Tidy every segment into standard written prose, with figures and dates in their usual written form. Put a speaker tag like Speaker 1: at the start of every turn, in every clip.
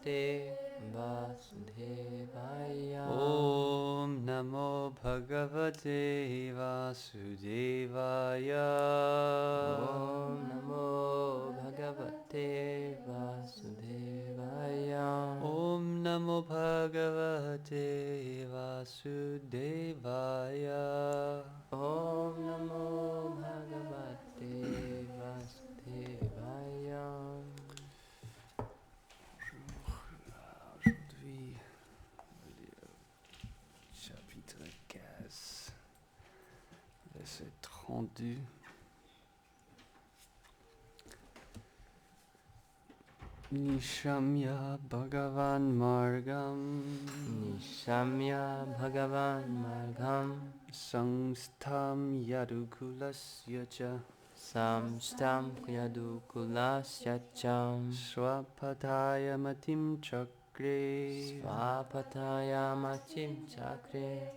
Speaker 1: Bhagavate Vasudevaya.
Speaker 2: Om Namo Bhagavate Vasudevaya.
Speaker 1: Om Namo Bhagavate Vasudevaya.
Speaker 2: Om Namo Bhagavate Vasudevaya.
Speaker 1: Om Namo Bhagavate Vasudevaya.
Speaker 2: Aujourd'hui, chapitre 15, verset 32. Nishamya Bhagavan Margam
Speaker 1: Nishamya Bhagavan Margam
Speaker 2: Sangstham Yadukulasya cha
Speaker 1: Samstam Yadukulasya Cham
Speaker 2: Swapataya Matim Chakre
Speaker 1: Svapataya Machim Chakre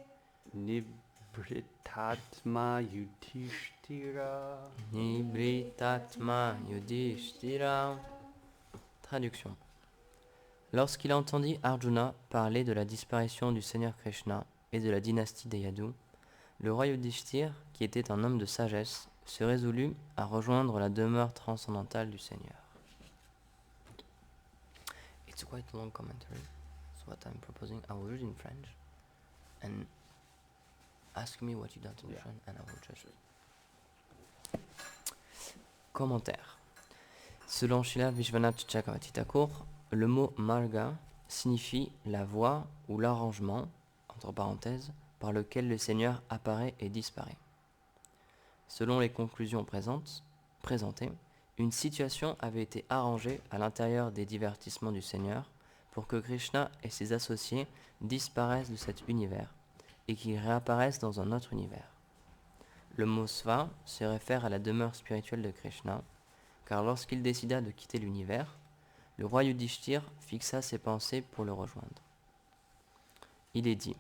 Speaker 2: Nibritatma Yudhishthira.
Speaker 1: Nibritatma Yudhishthira. Traduction. Lorsqu'il entendit Arjuna parler de la disparition du Seigneur Krishna et de la dynastie des Yadu, le roi Yudhishthir, qui était un homme de sagesse, se résolut à rejoindre la demeure transcendantale du Seigneur. It's quite a long commentary, so what I'm proposing, I will read in French, and ask me what you don't understand, and I will just read. Commentaire. Selon Srila Vishwanath Chakravarti Thakur, le mot marga signifie la voie ou l'arrangement, entre parenthèses, par lequel le Seigneur apparaît et disparaît. Selon les conclusions présentées, une situation avait été arrangée à l'intérieur des divertissements du Seigneur pour que Krishna et ses associés disparaissent de cet univers et qu'ils réapparaissent dans un autre univers. Le mot sva se réfère à la demeure spirituelle de Krishna, car lorsqu'il décida de quitter l'univers, le roi Yudhishthir fixa ses pensées pour le rejoindre. Il est dit :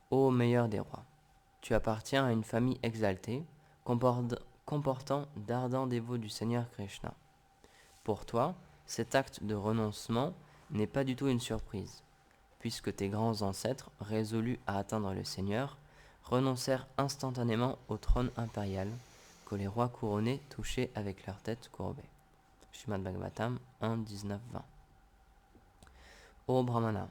Speaker 1: Ô meilleur des rois, tu appartiens à une famille exaltée, comportant d'ardents dévots du Seigneur Krishna. Pour toi, cet acte de renoncement n'est pas du tout une surprise, puisque tes grands ancêtres, résolus à atteindre le Seigneur, renoncèrent instantanément au trône impérial que les rois couronnés touchaient avec leur tête courbée. Srimad Bhagavatam 1, 19, 20. Ô Brahmana,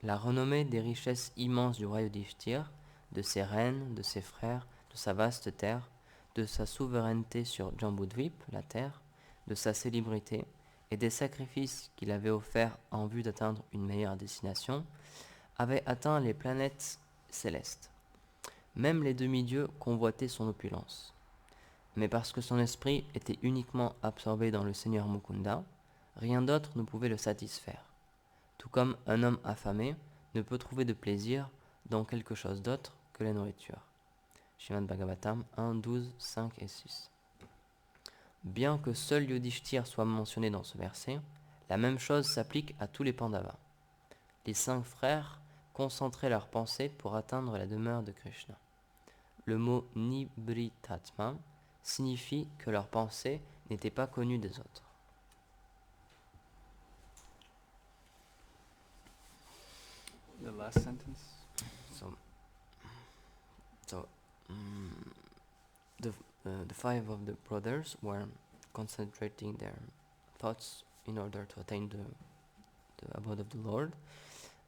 Speaker 1: la renommée des richesses immenses du roi Yudhishthir, de ses reines, de ses frères, de sa vaste terre, de sa souveraineté sur Jambudvip, la terre, de sa célébrité et des sacrifices qu'il avait offerts en vue d'atteindre une meilleure destination, avait atteint les planètes célestes. Même les demi-dieux convoitaient son opulence. Mais parce que son esprit était uniquement absorbé dans le Seigneur Mukunda, rien d'autre ne pouvait le satisfaire. Tout comme un homme affamé ne peut trouver de plaisir dans quelque chose d'autre que la nourriture. Srimad Bhagavatam 1, 12, 5 et 6. Bien que seul Yudhishthir soit mentionné dans ce verset, la même chose s'applique à tous les Pandavas. Les 5 frères concentraient leurs pensées pour atteindre la demeure de Krishna. Le mot Nibritatma signifie que leurs pensées n'étaient pas connues des autres.
Speaker 2: The last sentence.
Speaker 1: The 5 of the brothers were concentrating their thoughts in order to attain the abode of the Lord,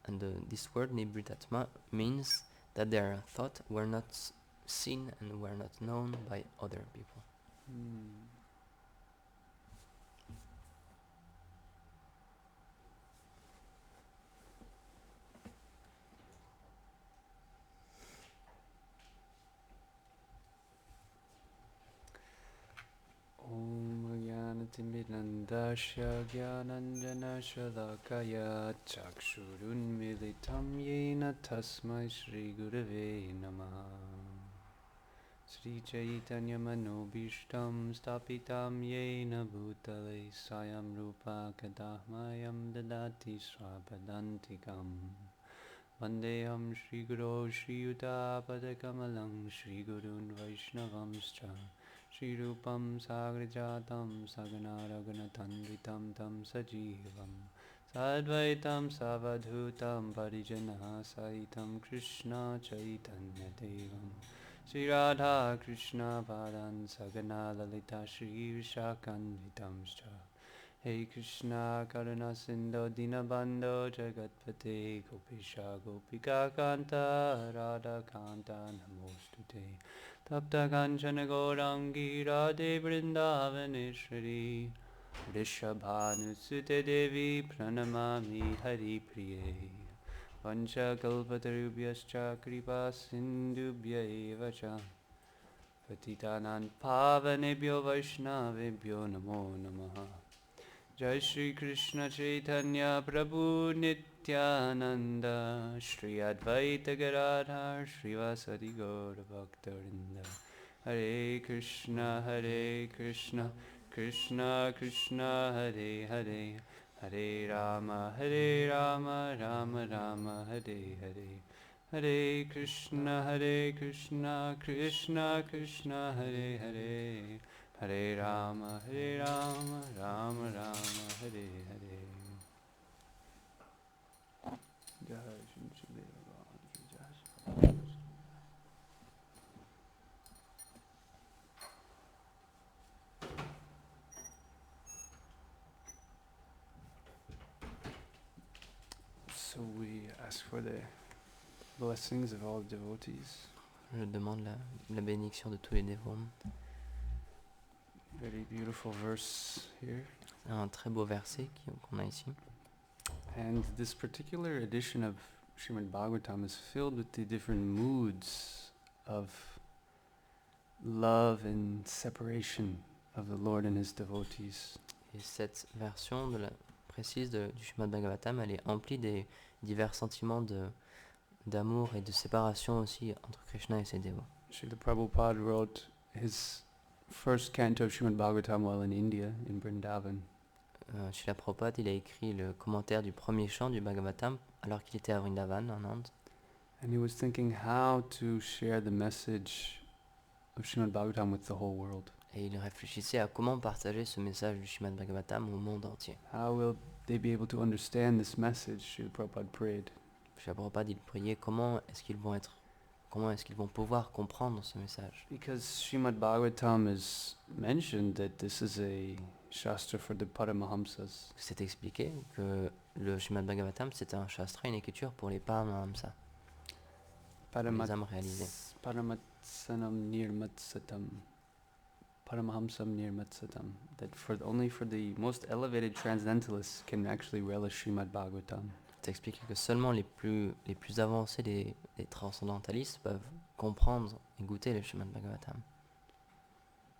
Speaker 1: and this word Nibritatma means that their thoughts were not seen and were not known by other people.
Speaker 2: Om Jnanatimidandasya Jnananjana Shalakaya Chakshurun Militam Yena Tasmai Shri Gurave Namah Sri Chaitanya Manobishtam Stapitam Yena Bhutale Sayam Rupa Kadahmayam Dadati Swapadantikam Vandeham Shri Guru Shri Yuta Padakamalang Shri Gurun Vaishnavamscha Shri Rupam Sagrajatam Sagana Raghunatanvitam Tam Sajivam Sadvaitam Savadhutam Parijana Saitam Krishna Chaitanya Devam Sri Radha Krishna Padan Sagana Lalita Shri Vishakanvitamscha Hey Krishna Karuna Sindho Dinabandho Jagatpate Gopisha Gopika Kanta Radha Kanta Namostute Tapta Kanchana Gaurangi Radhe Vrindavaneshwari Rishabhanusute Devi Pranamami Hari Priye Vancha Kalpatarubhyascha Kripa Sindubhya Eva Cha Patitanan Pavanebhyo Vaishnavebhyo Namo Namaha Jai Shri Krishna Chaitanya Prabhu Nityananda Shri Advaita Gadadhar Srivasadi Gaura Bhaktarinda Hare Krishna Krishna Krishna Hare Hare Hare Rama Rama Rama Hare Hare Hare Krishna Krishna Krishna Hare Hare Hare Rama Rama Rama Hare Hare Jai Shri Shri Bhagavan Ki Jai. So we ask for the blessings of all devotees.
Speaker 1: Je demande la bénédiction de tous les dévots.
Speaker 2: Very beautiful verse here.
Speaker 1: Un très beau verset qu'on a ici.
Speaker 2: And this particular edition of Srimad Bhagavatam is filled with the different moods of love and separation of the Lord and His devotees.
Speaker 1: Et cette version précise du Srimad Bhagavatam, elle est emplie des divers sentiments d'amour et de séparation aussi entre Krishna et ses dévots.
Speaker 2: Srila Prabhupada wrote his first canto of Srimad Bhagavatam while in India, in Vrindavan.
Speaker 1: Srila Prabhupada, il a écrit le commentaire du premier chant du Bhagavatam alors qu'il était à Vrindavan en Inde.
Speaker 2: And he was thinking how to share the message of Srimad Bhagavatam with the whole world.
Speaker 1: Et il réfléchissait à comment partager ce message du Srimad Bhagavatam au monde entier.
Speaker 2: How will they be able to understand this message? Srila Prabhupada prayed.
Speaker 1: Srila Prabhupada, il priait comment est-ce qu'ils vont pouvoir comprendre ce message.
Speaker 2: Because Srimad Bhagavatam is mentioned that this is a shastra for the Paramahamsas.
Speaker 1: C'est expliqué que le Srimad Bhagavatam, c'est un shastra, une écriture pour les Paramahamsa, les âmes réalisées.
Speaker 2: Paramatsanam nirmatsatam. Paramahamsam nirmatsatam. That only for the most elevated transcendentalists can actually relish Srimad Bhagavatam.
Speaker 1: C'est expliqué que seulement les plus avancés des transcendantalistes peuvent comprendre et goûter le Srimad Bhagavatam.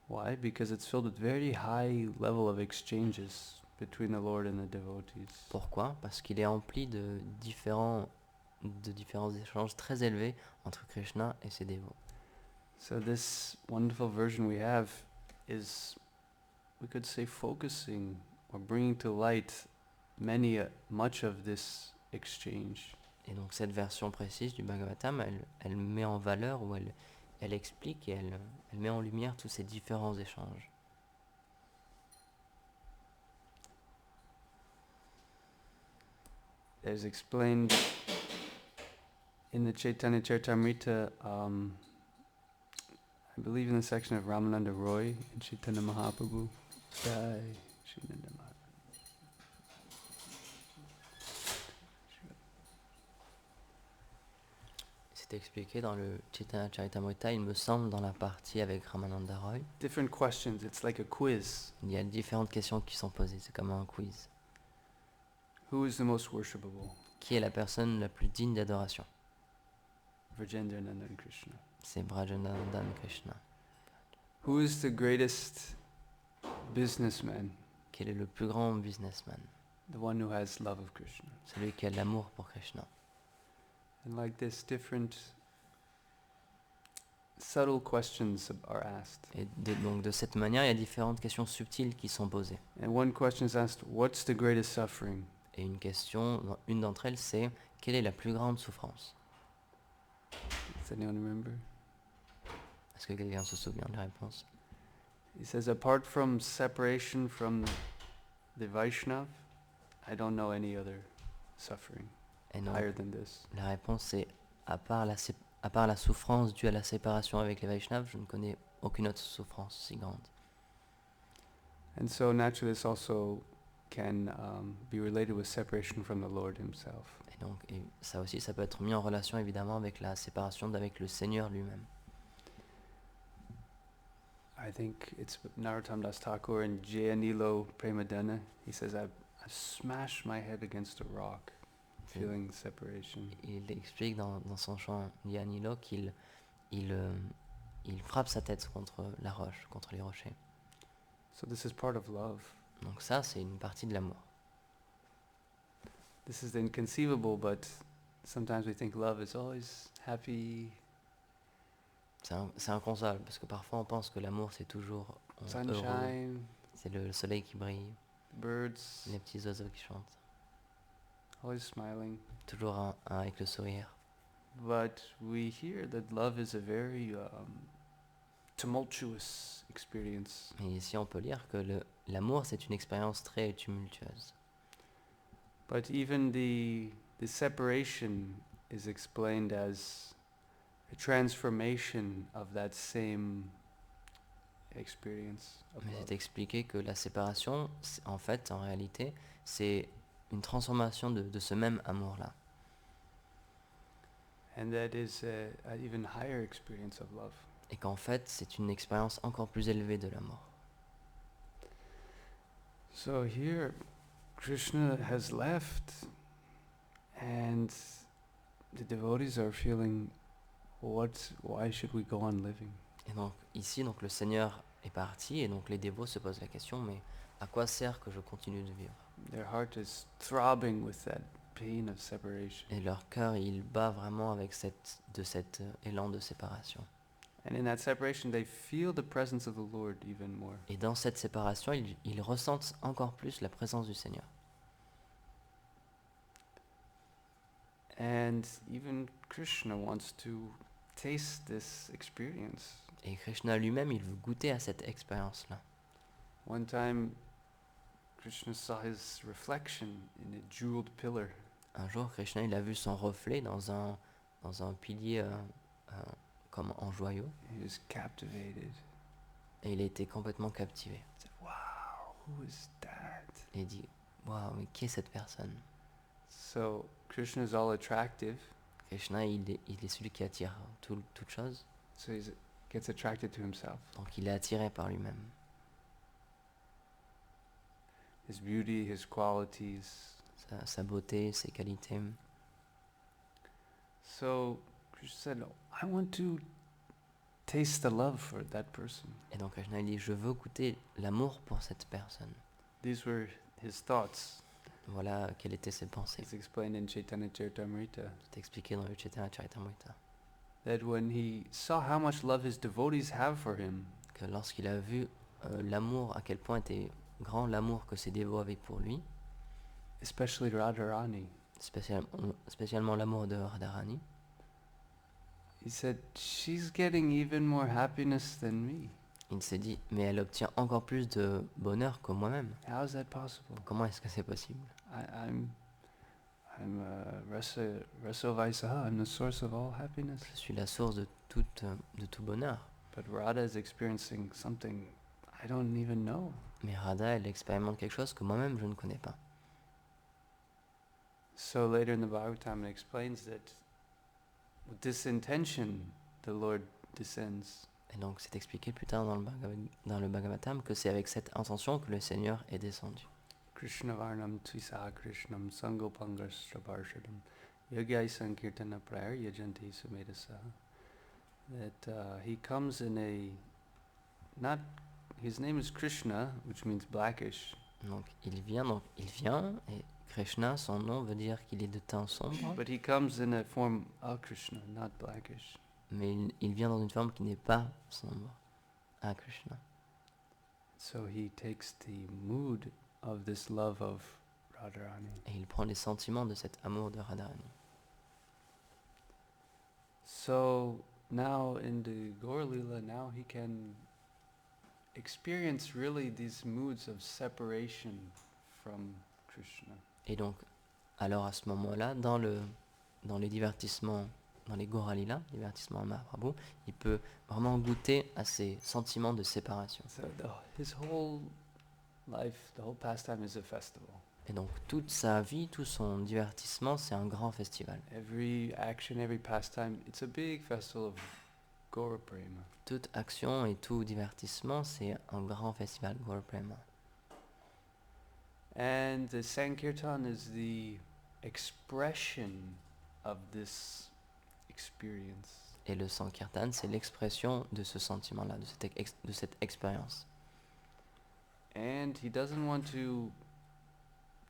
Speaker 2: Why? Because it's filled with very high level of exchanges between the Lord and the devotees.
Speaker 1: Pourquoi? Parce qu'il est empli de différents échanges très élevés entre Krishna et ses dévots.
Speaker 2: So this wonderful version we have is, we could say, focusing or bringing to light much of this exchange.
Speaker 1: Et donc cette version précise du Bhagavatam, elle met en valeur ou elle explique et elle met en lumière tous ces différents échanges.
Speaker 2: As explained in the Chaitanya Charitamrita, I believe in the section of Ramananda Roy and Chaitanya Mahaprabhu. Jai Shri Nanda Mahaprabhu.
Speaker 1: C'est expliqué dans le Chaitanya Charitamrita, il me semble, dans la partie avec Ramananda Roy.
Speaker 2: Different questions, it's like a quiz.
Speaker 1: Il y a différentes questions qui sont posées, c'est comme un quiz.
Speaker 2: Who is the most worshipable?
Speaker 1: Qui est la personne la plus digne d'adoration?
Speaker 2: Vrajendranandan Krishna.
Speaker 1: C'est Vrajanandan Krishna.
Speaker 2: Who is the greatest businessman?
Speaker 1: Quel est le plus grand businessman?
Speaker 2: The one who has love of Krishna.
Speaker 1: Celui qui a de l'amour pour Krishna.
Speaker 2: And like this, different subtle questions are asked.
Speaker 1: Et donc de cette manière, il y a différentes questions subtiles qui sont posées.
Speaker 2: And one question is asked, what's the greatest suffering?
Speaker 1: Et une d'entre elles, c'est quelle est la plus grande souffrance?
Speaker 2: Does anyone remember?
Speaker 1: Est-ce que quelqu'un se souvient de la réponse?
Speaker 2: He says, apart from separation from the Vaishnav, I don't know any other suffering
Speaker 1: Et donc,
Speaker 2: higher than this.
Speaker 1: la réponse c'est, à part la souffrance due à la séparation avec les Vaishnavas, je ne connais aucune autre souffrance si grande.
Speaker 2: And so naturally this also can be related with separation from the Lord himself.
Speaker 1: Et donc, et ça aussi, ça peut être mis en relation évidemment avec la séparation avec le Seigneur lui-même.
Speaker 2: I think it's Narottam Das Thakur in Jayanilo Premadana. He says, I've smashed my head against a rock, feeling separation.
Speaker 1: Il explique dans son chant Yanilo qu'il frappe sa tête contre la roche, contre les rochers.
Speaker 2: So this is part of love.
Speaker 1: Donc ça, c'est une partie de l'amour.
Speaker 2: This is inconceivable, but sometimes we think love is always happy,
Speaker 1: C'est inconcevable, parce que parfois on pense que l'amour c'est toujours heureux,
Speaker 2: sunshine,
Speaker 1: c'est le soleil qui brille,
Speaker 2: birds,
Speaker 1: les petits oiseaux qui chantent,
Speaker 2: always smiling.
Speaker 1: toujours un avec le sourire.
Speaker 2: But we hear that love is a very tumultuous experience.
Speaker 1: Et ici on peut lire que l'amour c'est une expérience très tumultueuse.
Speaker 2: But even the separation is explained as a transformation of that same experience of
Speaker 1: Mais
Speaker 2: love.
Speaker 1: c'est expliqué que la séparation, en fait, en réalité, c'est une transformation de ce même amour-là.
Speaker 2: And that is an even higher experience of love.
Speaker 1: Et qu'en fait, c'est une expérience encore plus élevée de l'amour.
Speaker 2: So here, Krishna has left, and the devotees are feeling, why should we go on living?
Speaker 1: Et donc ici, donc le Seigneur est parti, et donc les dévots se posent la question, mais à quoi sert que je continue de vivre?
Speaker 2: Their heart is throbbing with that pain of separation.
Speaker 1: Et leur cœur, il bat vraiment avec cet élan de séparation.
Speaker 2: And in that separation, they feel the presence of the Lord even more.
Speaker 1: Et dans cette séparation, ils ressentent encore plus la présence du Seigneur.
Speaker 2: And even Krishna wants to taste this experience.
Speaker 1: Et Krishna lui-même, il veut goûter à cette expérience-là.
Speaker 2: One time, Krishna saw his reflection in a jeweled pillar.
Speaker 1: Un jour, Krishna, il a vu son reflet dans un pilier comme en joyau,
Speaker 2: He was captivated.
Speaker 1: et il a été complètement captivé.
Speaker 2: He said, "Wow, who is that?"
Speaker 1: Et il dit, waouh, mais qui est cette personne?
Speaker 2: So Krishna is all attractive.
Speaker 1: Krishna, il est celui qui attire toute chose,
Speaker 2: So he gets attracted to himself.
Speaker 1: donc il est attiré par lui-même.
Speaker 2: His beauty, his qualities.
Speaker 1: Sa beauté, ses qualités.
Speaker 2: So Krishna said, I want to taste the love for that person.
Speaker 1: Et donc Krishna, il dit, je veux goûter l'amour pour cette personne.
Speaker 2: These were his thoughts.
Speaker 1: Voilà quelles étaient ses pensées.
Speaker 2: It's explained in Chaitanya Charitamrita
Speaker 1: C'est expliqué dans le Chaitanya Charitamrita.
Speaker 2: that when he saw how much love his devotees have for him,
Speaker 1: Que lorsqu'il a vu l'amour, à quel point était grand l'amour que ses dévots avaient pour lui,
Speaker 2: especially Radharani,
Speaker 1: spécialement l'amour de Radharani,
Speaker 2: he said, she's getting even more happiness than me.
Speaker 1: il s'est dit, mais elle obtient encore plus de bonheur que moi-même.
Speaker 2: How is that possible?
Speaker 1: Comment est-ce que c'est possible?
Speaker 2: I'm Rasa Vaisaha, I'm the source of all happiness.
Speaker 1: Je suis la source de tout bonheur.
Speaker 2: But Radha is experiencing something I don't even know.
Speaker 1: Mais Radha, elle expérimente quelque chose que moi-même je ne connais pas.
Speaker 2: So later in the Bhagavatam it explains that with this intention the Lord descends.
Speaker 1: Et donc c'est expliqué plus tard dans le Bhagavatam que c'est avec cette intention que le Seigneur est descendu.
Speaker 2: Krishna Varnam Tvisa Krishnam Sangopangasraparshadam Yagyai Sankirtana Prayer Yajanti Sumedasa. That he comes in his name is Krishna, which means blackish.
Speaker 1: Donc il vient et Krishna, son nom veut dire qu'il est de teint sombre,
Speaker 2: But he comes in a form of Krishna, not blackish.
Speaker 1: mais il vient dans une forme qui n'est pas sombre, à Krishna.
Speaker 2: So he takes the mood of this love of Radharani.
Speaker 1: Et il prend les sentiments de cet amour de Radharani.
Speaker 2: So now in the Gaur Lila, now he can experience really these moods of separation from Krishna.
Speaker 1: Et donc, alors à ce moment-là, dans les divertissements, dans les Gora Lila, divertissements à Mahaprabhu, il peut vraiment goûter à ces sentiments de séparation.
Speaker 2: So his whole life, the whole pastime is a festival.
Speaker 1: Et donc toute sa vie, tout son divertissement, c'est un grand festival.
Speaker 2: Every action, every pastime, it's a big festival of Gaura Prema.
Speaker 1: Toute action et tout divertissement, c'est un grand festival, Gaura Prema.
Speaker 2: And the Sankirtan is the expression of this experience.
Speaker 1: Et le Sankirtan, c'est l'expression de ce sentiment-là, de cette expérience.
Speaker 2: And he doesn't want to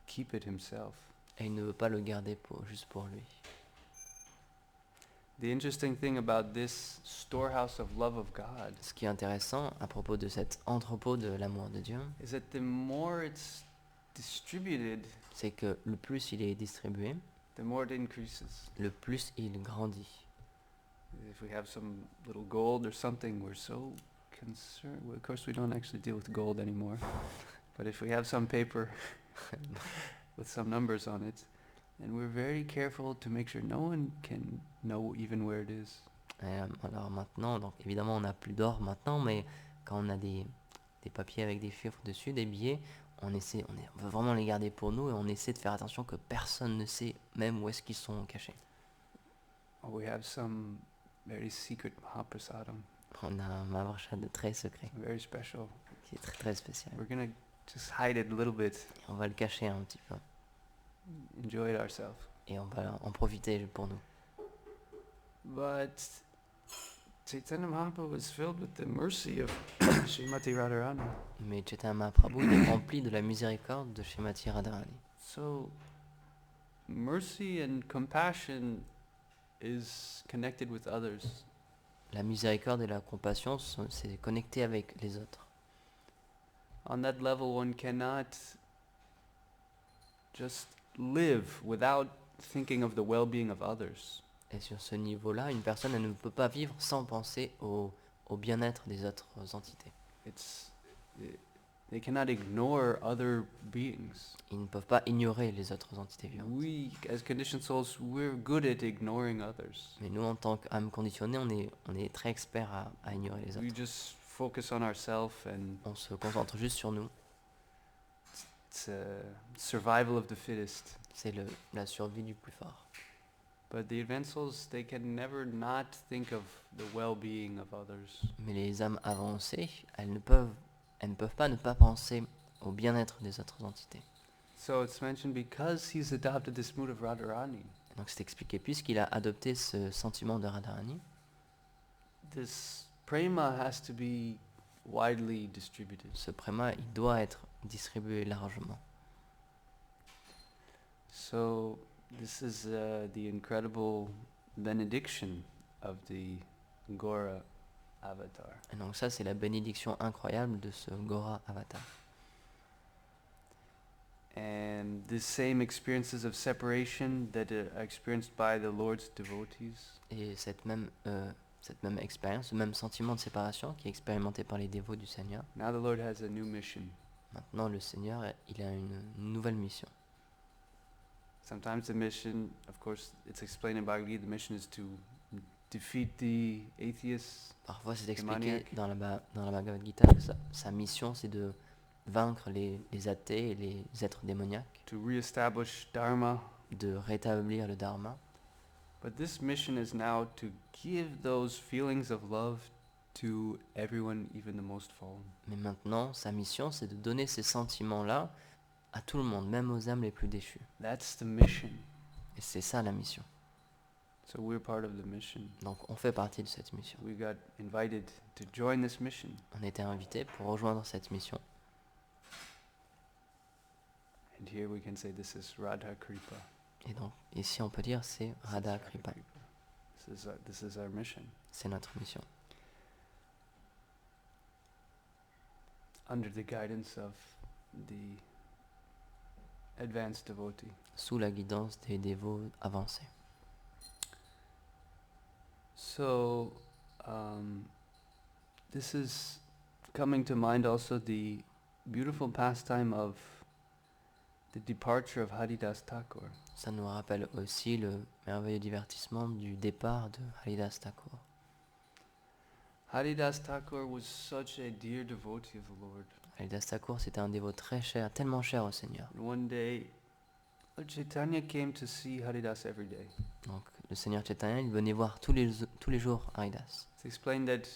Speaker 2: keep it himself.
Speaker 1: Et il ne veut pas le garder juste pour lui.
Speaker 2: The interesting thing about this storehouse of love of God
Speaker 1: Ce qui est intéressant à propos de cet entrepôt de l'amour de Dieu,
Speaker 2: is that the more it's distributed,
Speaker 1: c'est que le plus il est distribué,
Speaker 2: the more it increases.
Speaker 1: le plus il grandit.
Speaker 2: If we have some little gold or something, we're so concerned. Well, of course, we don't actually deal with gold anymore. But if we have some paper with some numbers on it, and we're very careful to make sure no one can know even where it is.
Speaker 1: Alors maintenant, donc évidemment on n'a plus d'or maintenant, mais quand on a des papiers avec des chiffres dessus, des billets, on veut vraiment les garder pour nous et on essaie de faire attention que personne ne sait même où est-ce qu'ils sont cachés.
Speaker 2: Or we have some very secret Mahaprasadam,
Speaker 1: On a un Mahaprasad très secret,
Speaker 2: very special.
Speaker 1: qui est très très spécial.
Speaker 2: We're gonna just hide it a little bit,
Speaker 1: On va le cacher un petit peu
Speaker 2: enjoy it ourselves.
Speaker 1: et on va en profiter pour nous.
Speaker 2: But Chaitanya Mahaprabhu was filled with the mercy of Srimati Radharani.
Speaker 1: Mais Chaitanya Mahaprabhu, il est rempli de la miséricorde de Srimati Radharani.
Speaker 2: So, mercy and compassion is connected with others.
Speaker 1: La miséricorde et la compassion, c'est connecté avec les autres.
Speaker 2: On that level, one cannot just live without thinking of the well-being of others.
Speaker 1: Et sur ce niveau-là, une personne elle ne peut pas vivre sans penser au bien-être des autres entités.
Speaker 2: They cannot ignore other beings.
Speaker 1: Ils ne peuvent pas ignorer les autres entités vivantes.
Speaker 2: We, as conditioned souls, we're good at ignoring others.
Speaker 1: Mais nous, en tant qu'âme conditionnée, on est très experts à ignorer les
Speaker 2: We
Speaker 1: autres.
Speaker 2: just focus on ourselves, and
Speaker 1: On se concentre juste sur nous.
Speaker 2: it's survival of the fittest.
Speaker 1: C'est la survie du plus fort.
Speaker 2: But the advanced souls, they can never not think of the well-being of others.
Speaker 1: Mais les âmes avancées, elles ne peuvent pas ne pas penser au bien-être des autres entités.
Speaker 2: So it's mentioned because he's adopted this mood of Radharani,
Speaker 1: Donc c'est expliqué, puisqu'il a adopté ce sentiment de Radharani,
Speaker 2: this prema has to be widely distributed.
Speaker 1: ce préma, il doit être distribué largement.
Speaker 2: So this is the incredible benediction of the Gora avatar.
Speaker 1: Et donc ça, c'est la bénédiction incroyable de ce Gora avatar.
Speaker 2: And the same experiences of separation that are experienced by the Lord's devotees,
Speaker 1: Et cette même expérience, ce même sentiment de séparation qui est expérimenté par les dévots du Seigneur,
Speaker 2: now the Lord has a new mission.
Speaker 1: maintenant le Seigneur, il a une nouvelle mission.
Speaker 2: Sometimes the mission, of course, it's explained in Bhagavad Gita, the mission is to defeat the atheists.
Speaker 1: Parfois c'est expliqué
Speaker 2: Démoniaque.
Speaker 1: dans la Bhagavad Gita que sa mission c'est de vaincre les athées et les êtres démoniaques,
Speaker 2: To re-establish Dharma.
Speaker 1: de rétablir le Dharma.
Speaker 2: But this mission is now to give those feelings of love to everyone, even the most fallen.
Speaker 1: Mais maintenant, sa mission c'est de donner ces sentiments-là à tout le monde, même aux âmes les plus déchues.
Speaker 2: That's the mission.
Speaker 1: Et c'est ça la mission.
Speaker 2: So we're part of the mission.
Speaker 1: Donc on fait partie de cette mission.
Speaker 2: We got invited to join this mission.
Speaker 1: On a été invités pour rejoindre cette mission.
Speaker 2: And here we can say this is Radha Kripa.
Speaker 1: Et donc ici on peut dire c'est Radha Kripa.
Speaker 2: This is our mission.
Speaker 1: C'est notre mission.
Speaker 2: Under the guidance of the advanced devotee.
Speaker 1: Sous la guidance des dévots avancés.
Speaker 2: So, this is coming to mind also the beautiful pastime of the departure of Haridas Thakur.
Speaker 1: Ça nous rappelle aussi le merveilleux divertissement du départ de Haridas Thakur.
Speaker 2: Haridas Thakur was such a dear devotee of the Lord.
Speaker 1: Haridas Thakur, c'était un dévot très cher, tellement cher au Seigneur.
Speaker 2: And one day, Lord Chaitanya came to see Haridas every day.
Speaker 1: Donc le Seigneur Chaitanya, il venait voir tous les jours Haridas.
Speaker 2: It's explained that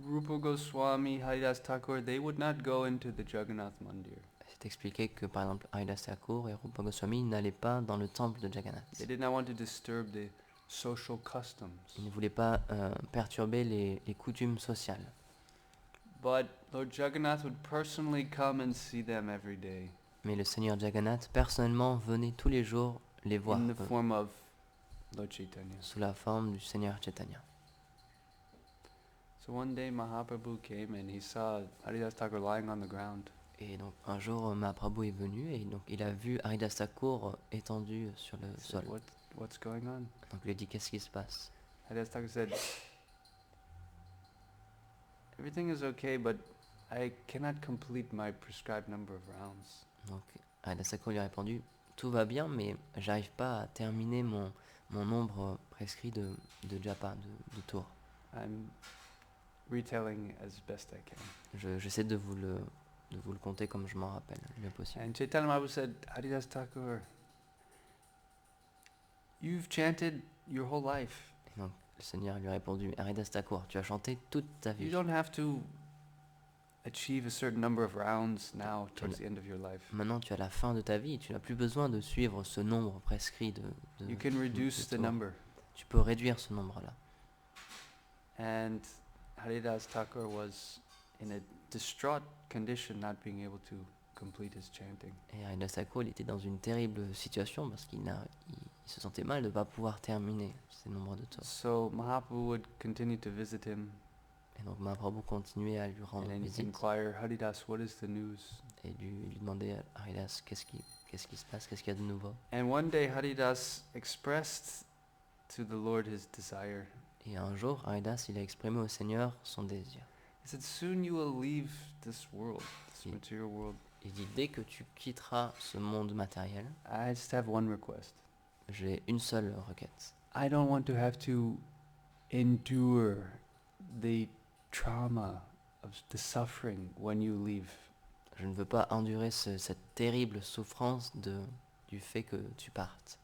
Speaker 2: Rupa Goswami, Haridas Thakur, they would not go into the Jagannath Mandir.
Speaker 1: C'est expliqué que par exemple Haridas Thakur et Rupa Goswami n'allaient pas dans le temple de Jagannath.
Speaker 2: They did not want to disturb the social customs.
Speaker 1: Ils ne voulaient pas perturber les coutumes sociales.
Speaker 2: But Lord Jagannath would personally come and see them every day
Speaker 1: Mais le Seigneur Jagannath, personnellement, venait tous les jours les voir
Speaker 2: in the form of Lord Chaitanya.
Speaker 1: sous la forme du Seigneur Chaitanya.
Speaker 2: So one day Mahaprabhu came and he saw Haridas Thakur lying on the ground.
Speaker 1: Et donc un jour, Mahaprabhu est venu et donc il a vu Haridas Thakur étendu sur le
Speaker 2: He said,
Speaker 1: sol.
Speaker 2: What's going on?
Speaker 1: Donc il lui a dit, qu'est-ce qui se passe?
Speaker 2: Haridas Thakur said, everything is okay, but I cannot complete my prescribed number of rounds.
Speaker 1: Donc Haridas Thakur lui a répondu, tout va bien, mais j'arrive pas à terminer mon nombre prescrit de japa, de tours.
Speaker 2: I'm retelling as best I can.
Speaker 1: J'essaie de vous le compter comme je m'en rappelle, le mieux possible.
Speaker 2: And Chaitanya Mahaprabhu said, Haridas Thakur, you've chanted your whole life.
Speaker 1: Et donc le Seigneur lui a répondu, Haridas Thakur, tu as chanté toute ta
Speaker 2: You
Speaker 1: vie.
Speaker 2: don't have to achieve a certain number of rounds now towards the end of your life.
Speaker 1: Maintenant tu as la fin de ta vie, tu n'as plus besoin de suivre ce nombre prescrit de
Speaker 2: You can reduce the
Speaker 1: tours.
Speaker 2: number.
Speaker 1: Tu peux réduire ce nombre-là.
Speaker 2: And Haridas Thakur was in a distraught condition, not being able to complete his chanting.
Speaker 1: Et Haridas Thakur, il était dans une terrible situation parce qu'il se sentait mal de ne pas pouvoir terminer ces nombres de tours.
Speaker 2: So Mahaprabhu would continue to visit him
Speaker 1: Et donc Mahaprabhu continuait à lui
Speaker 2: and
Speaker 1: rendre
Speaker 2: then
Speaker 1: visite
Speaker 2: inquire, Haridas, what is the news?
Speaker 1: et lui demandait à Haridas qu'est-ce qui se passe, qu'est-ce qu'il y a de nouveau.
Speaker 2: And one day Haridas expressed to the Lord his desire.
Speaker 1: Et un jour, Haridas, il a exprimé au Seigneur son désir.
Speaker 2: He said, soon you will leave this world, this
Speaker 1: Il-
Speaker 2: material world.
Speaker 1: Il dit, dès que tu quitteras ce monde matériel,
Speaker 2: I just have one request.
Speaker 1: j'ai une seule requête.
Speaker 2: I don't want to have to endure the trauma of the suffering when you leave.
Speaker 1: Je ne veux pas endurer cette terrible souffrance du fait que tu partes.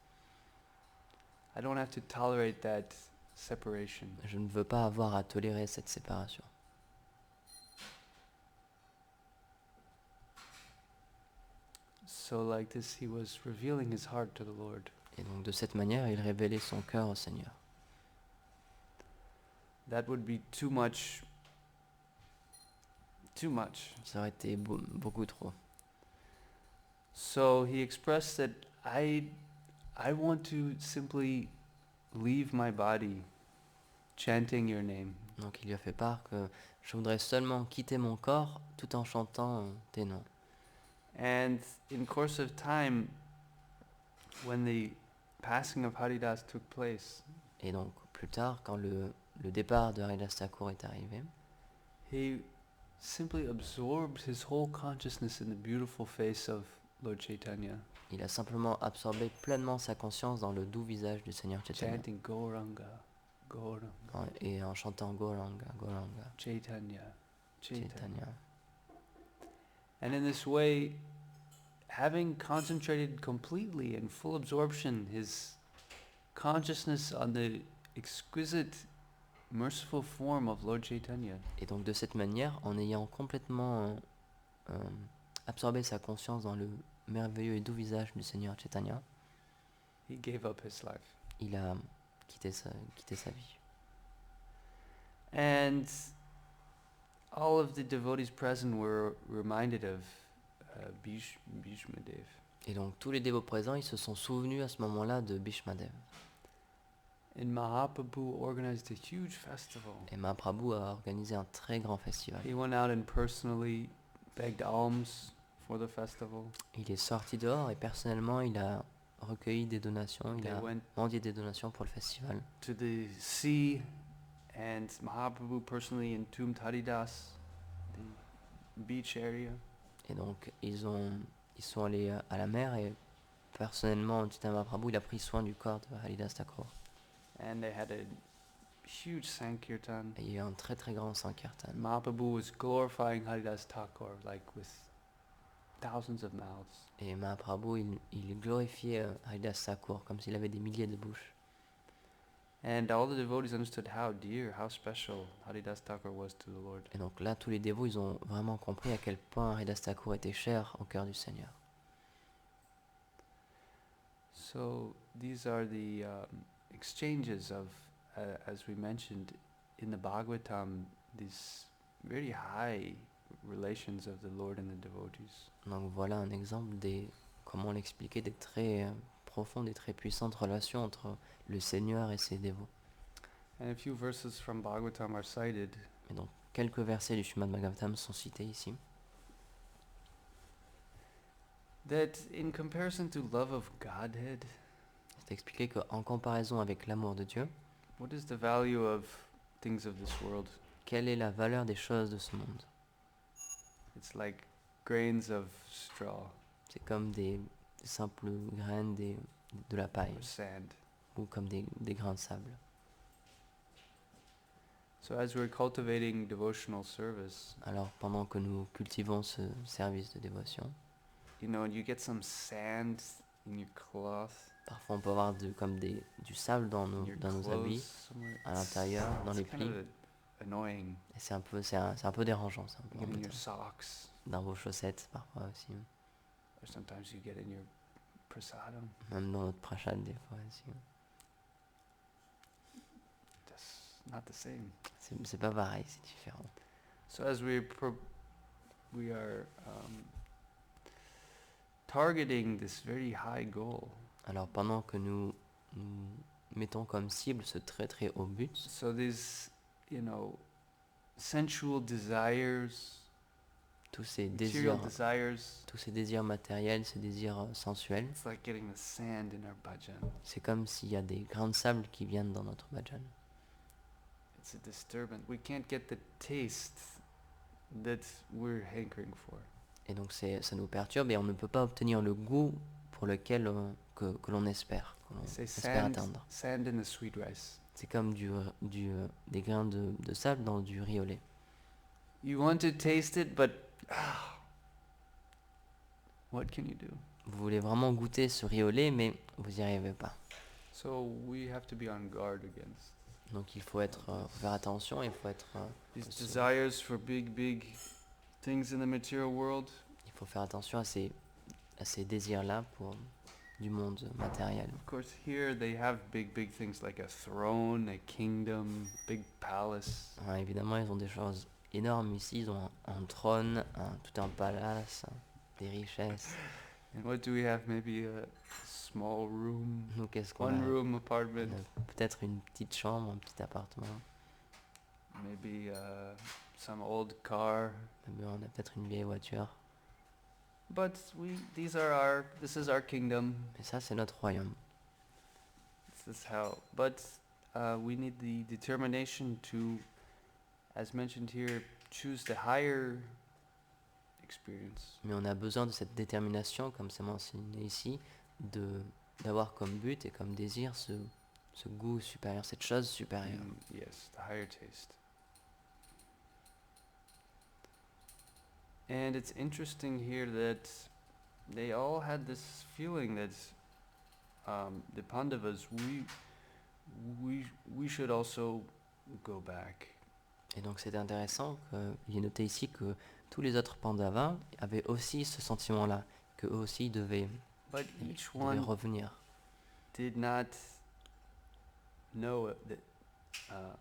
Speaker 2: I don't have to tolerate that separation.
Speaker 1: Je ne veux pas avoir à tolérer cette séparation.
Speaker 2: So like this, he was revealing his heart to the Lord.
Speaker 1: Et donc de cette manière, il révélait son cœur au Seigneur.
Speaker 2: That would be too much. Too much.
Speaker 1: Ça aurait été beaucoup trop.
Speaker 2: So he expressed that I want to simply leave my body chanting your name.
Speaker 1: Donc il lui a fait part que je voudrais seulement quitter mon corps tout en chantant tes noms.
Speaker 2: And in course of time, when the passing of Haridas took place,
Speaker 1: Et donc plus tard, quand le départ de Haridas Thakur est arrivé,
Speaker 2: he simply absorbed his whole consciousness in the beautiful face of Lord Chaitanya,
Speaker 1: il a simplement absorbé pleinement sa conscience dans le doux visage du Seigneur Chaitanya.
Speaker 2: chanting Gauranga, Gauranga,
Speaker 1: Et en chantant Gauranga, Gauranga,
Speaker 2: Chaitanya, Chaitanya.
Speaker 1: Chaitanya.
Speaker 2: And in this way, having concentrated completely in full absorption his consciousness on the exquisite, merciful form of Lord Chaitanya,
Speaker 1: Et donc de cette manière, en ayant complètement absorbé sa conscience dans le merveilleux et doux visage du Seigneur Chaitanya,
Speaker 2: he gave up his life.
Speaker 1: il a quitté sa vie.
Speaker 2: And all of the devotees present were reminded of Bhishma Dev.
Speaker 1: Et donc tous les dévots présents, ils se sont souvenus à ce moment-là de Bhishmadev.
Speaker 2: And Mahaprabhu organized a huge festival.
Speaker 1: Et Mahaprabhu a organisé un très grand festival.
Speaker 2: He went out and personally begged alms for the festival.
Speaker 1: Il est sorti dehors et personnellement, il a recueilli des donations, il
Speaker 2: They
Speaker 1: a
Speaker 2: went
Speaker 1: mendié des donations pour le festival.
Speaker 2: to the sea, and Mahaprabhu personally entombed Haridas, the beach area.
Speaker 1: Et donc ils ils sont allés à la mer et personnellement, Chaitanya Mahaprabhu, il a pris soin du corps de Haridas Thakur.
Speaker 2: And they had a huge Sankirtan.
Speaker 1: Et il y a eu un très très grand Sankirtan.
Speaker 2: Mahaprabhu was glorifying Haridas Thakur like with thousands of mouths.
Speaker 1: Et Mahaprabhu, il glorifiait Haridas Thakur comme s'il avait des milliers de bouches.
Speaker 2: And all the devotees understood how dear, how special Haridas Thakur was to the Lord.
Speaker 1: Et donc là, tous les dévots, ils ont vraiment compris à quel point Haridas Thakur était cher au cœur du Seigneur.
Speaker 2: So these are the exchanges of, as we mentioned, in the Bhagavatam, these very high relations of the Lord and the devotees.
Speaker 1: Donc voilà un exemple des, comment l'expliquer, des très profondes et très puissantes relations entre le Seigneur et ses dévots.
Speaker 2: And a few verses from Bhagavatam are cited.
Speaker 1: Et donc quelques versets du Srimad Bhagavatam sont cités ici.
Speaker 2: That in comparison to love of Godhead,
Speaker 1: C'est expliqué qu'en comparaison avec l'amour de Dieu,
Speaker 2: what is the value of things of this world?
Speaker 1: quelle est la valeur des choses de ce monde?
Speaker 2: It's like grains of straw
Speaker 1: C'est comme des simples graines, de la paille,
Speaker 2: or sand.
Speaker 1: ou comme des grains de sable.
Speaker 2: So as we're cultivating devotional service,
Speaker 1: Alors pendant que nous cultivons ce service de dévotion,
Speaker 2: you know, you get some sand in your cloth,
Speaker 1: parfois on peut avoir du sable dans
Speaker 2: in your
Speaker 1: nos
Speaker 2: clothes
Speaker 1: habits,
Speaker 2: somewhere.
Speaker 1: à l'intérieur, dans les
Speaker 2: It's kind
Speaker 1: plis.
Speaker 2: of annoying.
Speaker 1: Et c'est un peu dérangeant, c'est un peu
Speaker 2: You get in your
Speaker 1: embêtant.
Speaker 2: socks,
Speaker 1: Dans vos chaussettes parfois aussi,
Speaker 2: or sometimes you get in your prasadam.
Speaker 1: même dans notre prachad des fois aussi.
Speaker 2: That's not the same.
Speaker 1: C'est pas pareil, c'est différent.
Speaker 2: So as we are targeting this very high goal,
Speaker 1: Alors pendant que nous mettons comme cible ce très très haut but,
Speaker 2: so these, you know, sensual desires,
Speaker 1: tous ces
Speaker 2: material
Speaker 1: désirs,
Speaker 2: desires,
Speaker 1: tous ces désirs matériels, ces désirs sensuels,
Speaker 2: it's like getting the sand in our bhajan.
Speaker 1: c'est comme s'il y a des grains de sable qui viennent dans notre bhajan.
Speaker 2: It's a disturbance. We can't get the taste that we're hankering for.
Speaker 1: Et donc ça nous perturbe et on ne peut pas obtenir le goût pour lequel que l'on espère, que l'on
Speaker 2: Say
Speaker 1: espère
Speaker 2: sand,
Speaker 1: atteindre.
Speaker 2: sand in the sweet rice.
Speaker 1: C'est comme des grains de sable dans du riz au lait.
Speaker 2: You want to taste it, but what can you do?
Speaker 1: Vous voulez vraiment goûter ce riz au lait, mais vous n'y arrivez pas.
Speaker 2: So we have to be on guard against
Speaker 1: Donc il faut faire attention, il faut
Speaker 2: these desires for big things in the material world.
Speaker 1: il faut faire attention à ces désirs-là pour du monde matériel.
Speaker 2: Of course, here they have big things like a throne, a kingdom, big palace.
Speaker 1: Ouais, évidemment, ils ont des choses énormes ici, ils ont un trône, tout un palace, des richesses.
Speaker 2: And what do we have? Maybe a small room,
Speaker 1: Nous, qu'est-ce qu'on
Speaker 2: one
Speaker 1: a?
Speaker 2: room apartment,
Speaker 1: On a peut-être une petite chambre, un petit appartement.
Speaker 2: maybe some old car.
Speaker 1: On a peut-être une vieille voiture.
Speaker 2: But this is our kingdom.
Speaker 1: Mais ça, c'est notre royaume.
Speaker 2: This is how. But we need the determination to, as mentioned here, choose the higher experience.
Speaker 1: Mais on a besoin de cette détermination, comme c'est mentionné ici, d'avoir comme but et comme désir ce goût supérieur, cette chose supérieure.
Speaker 2: Yes, the higher taste. And it's interesting here that they all had this feeling that the Pandavas, we should also go back.
Speaker 1: Et donc c'est intéressant qu'il est noté ici que tous les autres Pandavas avaient aussi ce sentiment-là, qu'eux aussi devaient
Speaker 2: But each
Speaker 1: devaient
Speaker 2: one
Speaker 1: revenir.
Speaker 2: did not know that,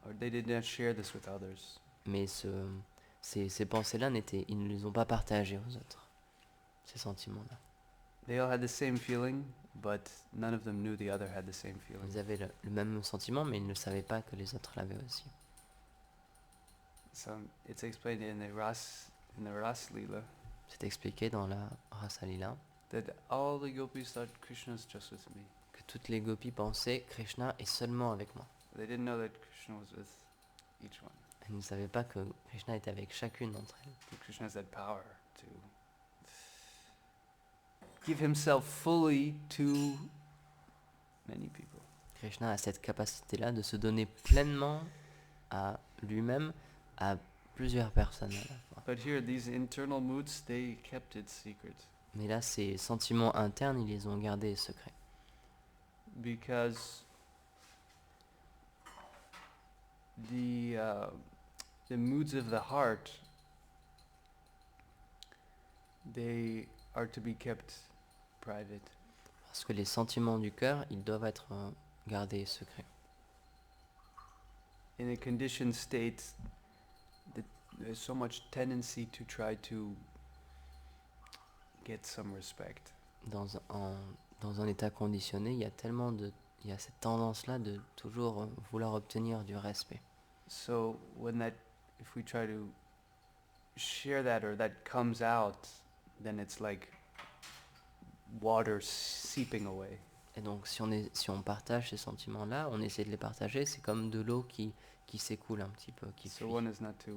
Speaker 2: or they did not share this with others.
Speaker 1: Mais ces pensées-là, ils ne les ont pas partagées aux autres, ces sentiments-là.
Speaker 2: They all had the same feeling, but none of them knew the other had the same feeling.
Speaker 1: Ils avaient le même sentiment, mais ils ne savaient pas que les autres l'avaient aussi.
Speaker 2: So it's explained in the Ras Lila
Speaker 1: C'est expliqué dans la Rasa Lila
Speaker 2: that all the gopis thought Krishna's just with me.
Speaker 1: que toutes les gopis pensaient Krishna est seulement avec moi.
Speaker 2: They didn't know that Krishna was with each one.
Speaker 1: Elles ne savaient pas que Krishna était avec chacune d'entre elles.
Speaker 2: That Krishna has that power to give himself fully to many people.
Speaker 1: Krishna a cette capacité-là de se donner pleinement à lui-même, à plusieurs personnes à la fois.
Speaker 2: But here, these internal moods, they kept it secret
Speaker 1: Mais là, ces sentiments internes, ils les ont gardés secrets.
Speaker 2: because the moods of the heart, they are to be kept private.
Speaker 1: Parce que les sentiments du cœur, ils doivent être gardés secrets.
Speaker 2: In a conditioned state, there's so much tendency to try to get some respect.
Speaker 1: Dans un état conditionné, il y a cette tendance-là de toujours vouloir obtenir du respect.
Speaker 2: So if we try to share that or that comes out, then it's like water seeping away.
Speaker 1: Et donc si on partage ces sentiments-là, on essaie de les partager, c'est comme de l'eau qui s'écoule un petit peu, qui
Speaker 2: So
Speaker 1: fuit.
Speaker 2: one is not to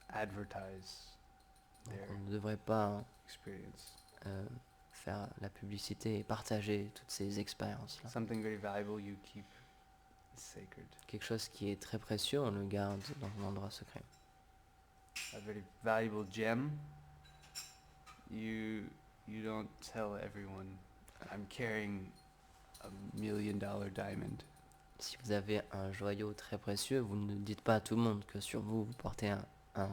Speaker 2: advertise
Speaker 1: Donc
Speaker 2: their
Speaker 1: on ne devrait pas
Speaker 2: experience.
Speaker 1: faire la publicité et partager toutes ces expériences-là.
Speaker 2: Something very valuable you keep sacred.
Speaker 1: Quelque chose qui est très précieux, on le garde dans un endroit secret.
Speaker 2: A very valuable gem, you don't tell everyone, I'm carrying $1 million diamond.
Speaker 1: Si vous avez un joyau très précieux, vous ne dites pas à tout le monde que sur vous, vous portez un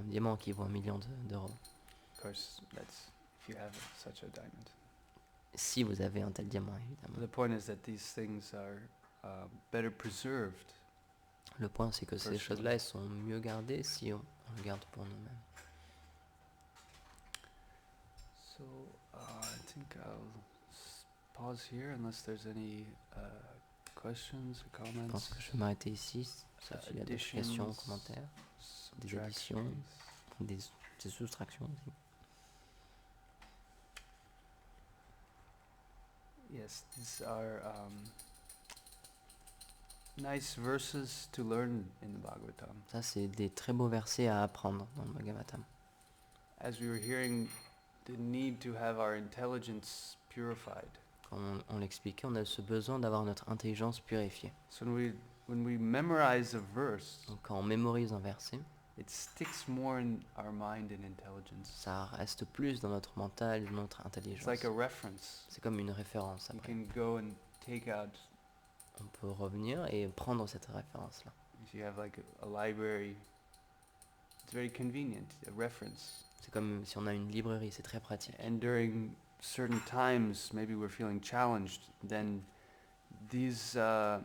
Speaker 1: diamant qui vaut $1 million.
Speaker 2: Of course, that's if you have such a diamond.
Speaker 1: Si vous avez un tel diamant, évidemment.
Speaker 2: The point is that these things are better preserved.
Speaker 1: Le point, c'est que ces
Speaker 2: Personally.
Speaker 1: choses-là, elles sont mieux gardées si on le garde pour nous-mêmes.
Speaker 2: So I think I'll pause here unless there's any questions or
Speaker 1: Je
Speaker 2: comments.
Speaker 1: pense que je vais m'arrêter ici, sauf s'il y a des questions,
Speaker 2: Additions,
Speaker 1: commentaires, des
Speaker 2: subtractions.
Speaker 1: additions, des soustractions aussi.
Speaker 2: Yes, these are nice verses to learn in the Bhagavatam.
Speaker 1: Ça, c'est des très beaux versets à apprendre dans le Bhagavatam.
Speaker 2: As we were hearing, the need to have our intelligence purified.
Speaker 1: Comme on l'expliquait, on a ce besoin d'avoir notre intelligence purifiée.
Speaker 2: So when we memorize a verse,
Speaker 1: Donc quand on mémorise un verset,
Speaker 2: it sticks more in our mind and intelligence.
Speaker 1: ça reste plus dans notre mental et dans notre
Speaker 2: It's
Speaker 1: intelligence.
Speaker 2: like a reference.
Speaker 1: C'est comme une référence
Speaker 2: You
Speaker 1: après.
Speaker 2: can go and take out,
Speaker 1: On peut revenir et prendre cette référence-là.
Speaker 2: if you have like a library, it's very convenient, a reference.
Speaker 1: C'est comme si on a une librairie, c'est très pratique.
Speaker 2: And during certain times, maybe we're feeling challenged, then these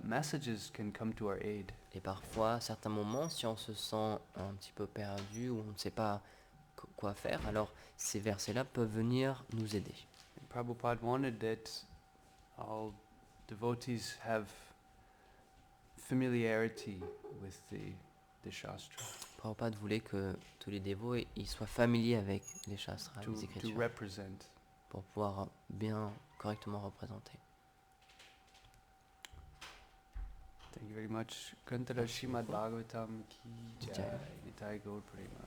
Speaker 2: messages can come to our aid.
Speaker 1: Et parfois, à certains moments, si on se sent un petit peu perdu ou on ne sait pas quoi faire, alors ces versets-là peuvent venir nous aider.
Speaker 2: And Prabhupada wanted that all devotees have familiarity with the Shastra,
Speaker 1: Prabhupada voulait que tous les dévots ils soient familiers avec les shastras, les
Speaker 2: to
Speaker 1: écritures,
Speaker 2: represent.
Speaker 1: pour pouvoir bien, correctement représenter.
Speaker 2: Thank you very much. Kantara Srimad Bhagavatam ki
Speaker 1: Jai.
Speaker 2: jai. Nitai Gaur Prema.